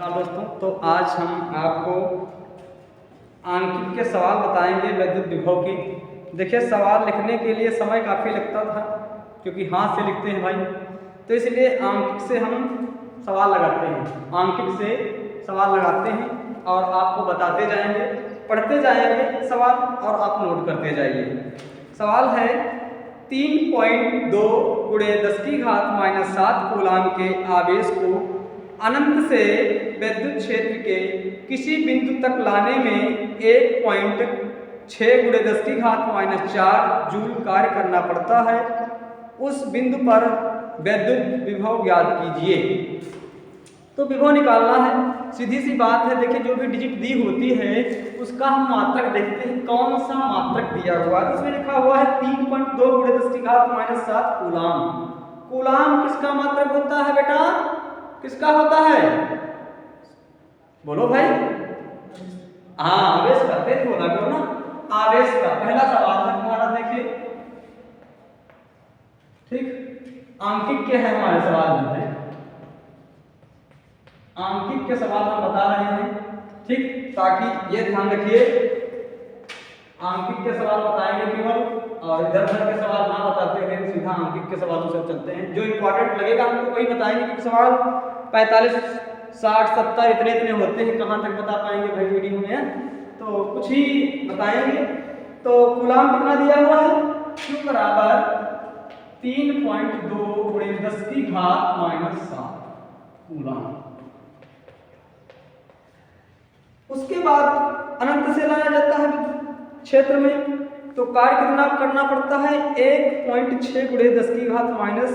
नमस्कार दोस्तों। तो आज हम आपको आंकिक के सवाल बताएंगे विद्युत विभव की। देखिए, सवाल लिखने के लिए समय काफ़ी लगता था क्योंकि हाथ से लिखते हैं भाई, तो इसलिए आंकिक से हम सवाल लगाते हैं। आंकिक से सवाल लगाते हैं और आपको बताते जाएंगे, पढ़ते जाएंगे सवाल और आप नोट करते जाइए। सवाल है 3.2 × 10⁷ कूलाम के आवेश को अनंत से विद्युत क्षेत्र के किसी बिंदु तक लाने में 1.6 × 10⁻⁴ जूल कार्य करना पड़ता है। उस बिंदु पर विद्युत विभव ज्ञात कीजिए। तो विभव निकालना है, सीधी सी बात है। देखिए, जो भी डिजिट दी होती है उसका हम मात्रक देखते हैं, कौन सा मात्रक दिया हुआ है। इसमें लिखा हुआ है 3.2 × 10⁻⁷ कूलाम। कूलाम किसका मात्रक होता है बेटा? किसका होता है? बोलो भाई। हाँ, आवेश का। तेज बोला करो ना, आवेश का। पहला सवाल है हमारा, देखिए ठीक। आंकिक के है हमारे सवाल में है, आंकिक के सवाल हम बता रहे हैं, ठीक, ताकि ये ध्यान रखिए आंकिक के सवाल बताएंगे केवल, और इधर उधर के सवाल ना बताते हुए सीधा आंकिक के सवालों से चलते हैं। जो इंपॉर्टेंट लगेगा हमको वही बताएंगे, क्योंकि सवाल 45, 60, 70 इतने होते हैं, कहाँ तक बता पाएंगे भाई वीडियो में, तो कुछ ही बताएंगे। तो कूलाम कितना दिया हुआ है? Q बराबर 3.2 × 10⁻⁷ कूलाम। उसके बाद अनंत से लाया जाता है क्षेत्र में, तो कार्य कितना करना पड़ता है? 1.6 × 10⁻⁴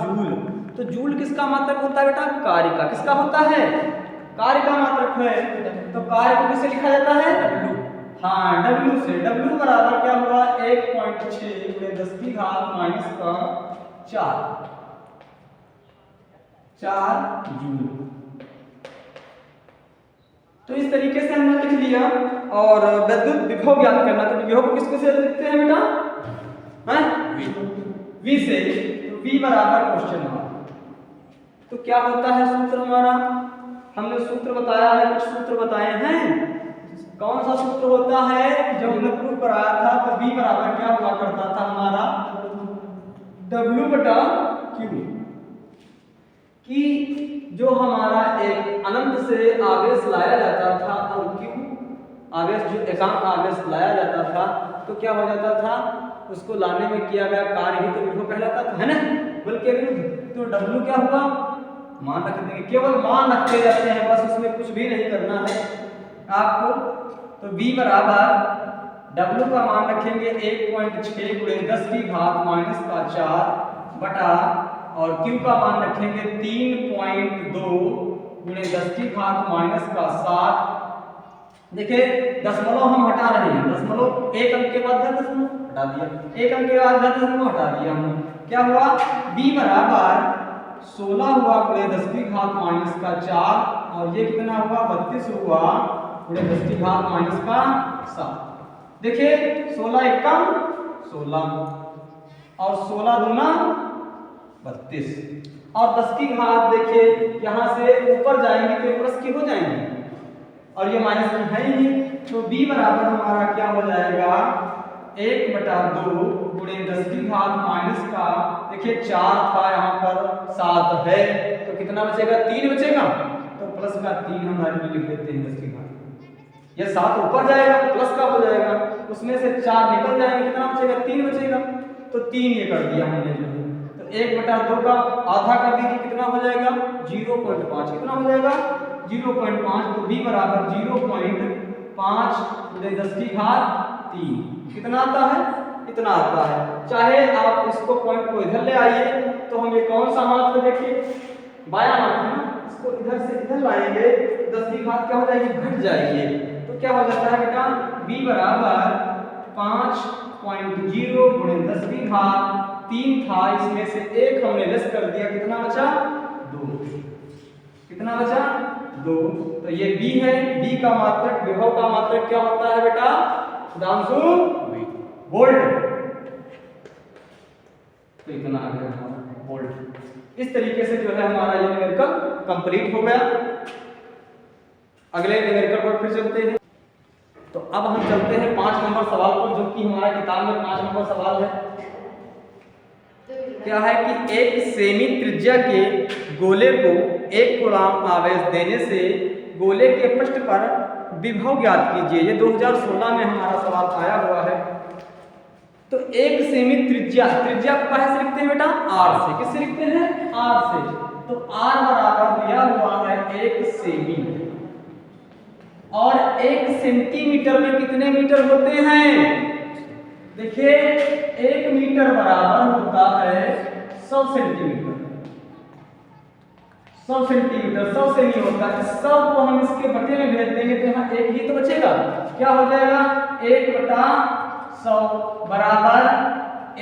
जूल। तो जूल किसका मात्रक होता है बेटा? कार्य का। किसका होता है? कार्य का मात्रक है। तो कार्य को किससे लिखा जाता है? W। हाँ, W से। W बराबर क्या हुआ? 1.6 × 10⁻⁴ जूल। तो इस तरीके से हमने लिख लिया। और विद्युत विभव ज्ञात करना, तो विभव को किसको से लिखते हैं बेटा? V से। तो V बराबर क्वेश्चन मार्क। तो क्या होता है सूत्र हमारा? हमने सूत्र बताया है, कुछ सूत्र बताए हैं। कौन सा सूत्र होता है? जब हमने प्रूफ कराया था तो V बराबर क्या हुआ करता था हमारा? W/Q। कि जो हमारा एक अनंत से आवेश लाया जाता था और Q आवेश, जो एकांक आवेश लाया जाता था, तो क्या हो जाता था? उसको लाने में किया गया कार्य ही तो विभव कहलाता था, है ना? बल्कि तो W क्या हुआ? मान रख देंगे, केवल मान रखते जाते हैं बस, उसमें कुछ भी नहीं करना है आपको। तो V बराबर W का मान रखेंगे 1.6 × 10⁻⁴ बटा, और Q का मान रखेंगे 3.2 × 10⁻⁷। देखिए, दशमलव हम हटा रहे हैं, दशमलव एक अंक के बाद दशमलव हटा दिया, एक अंक के बाद दशमलव हटा दिया हमने। क्या हुआ? V बराबर 16 हुआ × 10⁻⁴, और ये कितना हुआ? 32 हुआ × 10⁻⁷। देखिए, 16 एकम 16 और 16 दूना 32, और 10 की घात देखिए यहाँ से ऊपर जाएंगे तो प्लस की हो जाएंगे, और ये माइनस की है ही। तो B बराबर हमारा क्या हो जाएगा? 1/2 × 10⁻⁻, देखिए 4 था यहाँ पर, 7 है, तो कितना बचेगा? 3 बचेगा। तो प्लस का 3 हम लिख देते हैं 10 की घात। ये 7 ऊपर जाएगा तो प्लस का हो जाएगा, उसमें से 4 निकल जाएंगे, कितना बचेगा? 3 बचेगा। तो 3 ये कर दिया हमने जो है। तो 1/2 का आधा कर दीजिए, कितना हो जाएगा? 0.5। कितना हो जाएगा? 0.5। तो B बराबर 0.5 × 10⁻3 कितना आता है? इतना आता है। चाहे आप इसको पॉइंट को इधर ले आइए, तो हम ये कौन सा हाथ में देखिए, बायां हाथ है ना, इसको इधर से इधर लाएंगे, 10 की घात क्या हो जाएगी? घट जाएगी। तो क्या हो जाता है बेटा? B बराबर 5.0 × 10⁻3 था, इसमें से एक हमने लेस कर दिया, कितना बचा? 2। कितना बचा? 2। तो ये B है। B का मात्रक, विभव का मात्रक क्या होता है बेटा? सुधांशु? वोल्ट। तो इतना आ गया हमारा वोल्ट। इस तरीके से जो है हमारा ये न्यूमेरिकल कंप्लीट हो गया। अगले न्यूमेरिकल पर फिर चलते हैं। तो अब हम चलते हैं 5 नंबर सवाल पर, जो कि हमारा किताब में 5 नंबर सवाल है। क्या है कि एक सेमी त्रिज्या के गोले को 1 कूलम्ब आवेश देने से गोले के पृष्ठ पर विभव ज्ञात कीजिए। ये 2016 में हमारा सवाल आया हुआ है। तो एक सेमी त्रिज्या को कहाँ से लिखते हैं बेटा? आर से। किससे लिखते हैं? आर से। तो आर बराबर दिया हुआ है 1 सेमी, और 1 सेंटीमीटर में कितने मीटर होते हैं? देखिए 1 मीटर बराबर होता है 100 सेंटीमीटर। 100 सेंटीमीटर 100 से नहीं होता, 100 को हम इसके बटे में भेज देंगे तो यहाँ 1 ही तो बचेगा। क्या हो जाएगा? 1/100 बराबर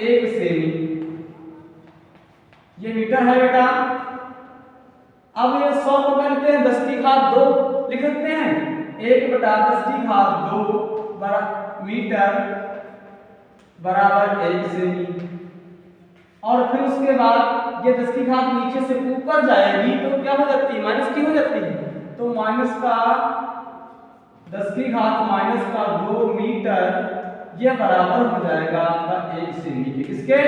1 सेमी। ये मीटर है बेटा। अब ये 100 को क्या लिखते हैं? 10 की घात 2 लिख सकते हैं। 1/10 की घात 2 मीटर बराबर 1 सेमी। और फिर उसके बाद ये 10 की घात नीचे से ऊपर जाएगी तो क्या हो जाती है? माइनस की हो जाती है। तो माइनस का 10 की घात माइनस का 2 मीटर ये बराबर हो जाएगा आपका 1 सेमी के। किसके?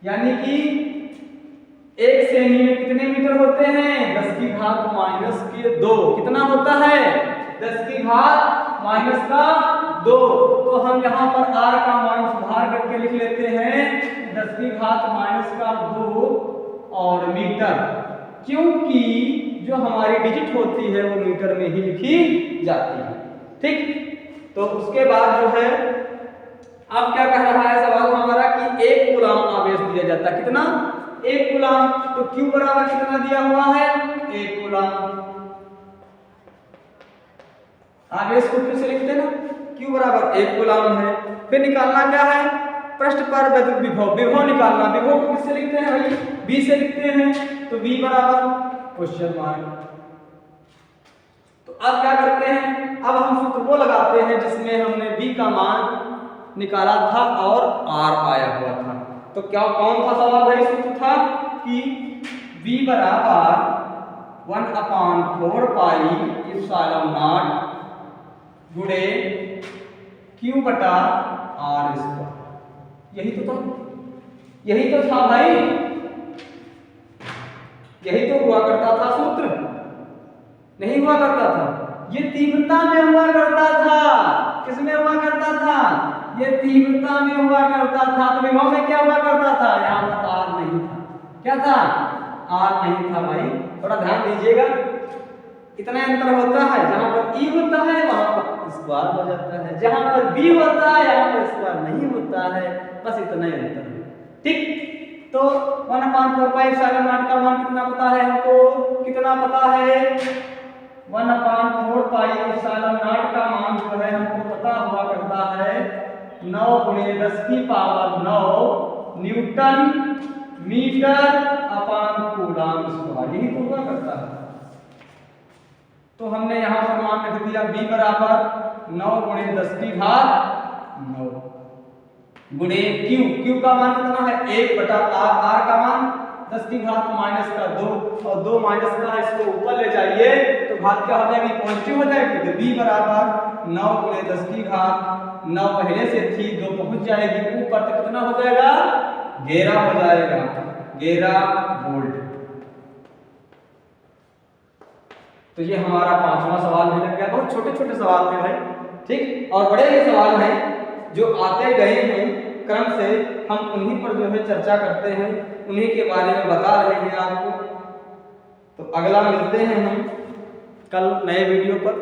यानी कि 1 सेमी में कितने मीटर होते हैं? 10 की घात माइनस के 2। कितना होता है? 10 की घात माइनस का 2। तो हम यहाँ पर r का मान सुधार करके लिख लेते हैं 10 की घात माइनस का 2 और मीटर, क्योंकि जो हमारी डिजिट होती है वो मीटर में ही लिखी जाती है। ठीक। तो उसके बाद जो है अब क्या कह रहा है सवाल हमारा कि 1 कूलम्ब आवेश दिया जाता है। कितना? 1 कूलम्ब। तो Q बराबर कितना दिया हुआ है? 1 कूलम्ब। आवेश को फिर से लिखते ना, Q बराबर 1 कूलम्ब है। फिर निकालना क्या है? पृष्ठ पर विद्युत विभव। विभव निकालना। विभव को किससे लिखते हैं भाई? V से लिखते हैं। तो V बराबर क्वेश्चन मार्क। तो अब क्या करते हैं? अब हम सूत्र वो लगाते हैं जिसमें हमने V का मान निकाला था और R आया हुआ था। तो क्या कौन था सवाल भाई? सूत्र था कि V बराबर 1/4 पाई एप्सिलॉन नॉट गुणे Q बटा R स्क्वायर। यही तो था, यही तो था भाई, यही तो हुआ करता था सूत्र। नहीं हुआ करता था? ये तीव्रता में हुआ करता था। किसमें हुआ करता था? ये तीव्रता में हुआ करता था। तो विभव में क्या हुआ करता था? यहाँ पर R नहीं था। क्या था? R नहीं था भाई। थोड़ा ध्यान दीजिएगा। इतना अंतर होता है, जहां पर E होता है वहां पर स्क्वायर हो जाता है, जहां पर B होता है यहाँ पर स्क्वायर नहीं होता है। बस इतना ही अंतर है। ठीक। तो 1/4 पाई एप्सिलॉन नॉट का मान कितना पता है हमको? कितना पता है? 1/4 पाई एप्सिलॉन नॉट का मान जो है हमको पता हुआ करता है 9 × 10⁹ न्यूटन मीटर अपान कूलम्ब स्क्वायर। यही तो हुआ करता है। तो हमने यहाँ पर मान रख दिया V बराबर 9 × 10⁹ गुणे Q का मान कितना है? 1/r। R का मान 10 की घात माइनस का 2 और 2 माइनस का इसको ऊपर ले जाइए तो घात क्या हो जाएगी? पॉजिटिव हो जाएगी। तो V बराबर 9 × 10 की घात 9 पहले से थी, 2 पहुंच जाएगी ऊपर तो कितना हो जाएगा? 11 हो जाएगा। 11 वोल्ट। तो ये हमारा 5वां सवाल में लग गया। बहुत छोटे छोटे सवाल थे भाई। ठीक। और बड़े ही सवाल हैं जो आते गए हैं क्रम से, हम उन्हीं पर जो है चर्चा करते हैं, उन्हीं के बारे में बता रहे हैं आपको। तो अगला मिलते हैं हम कल नए वीडियो पर।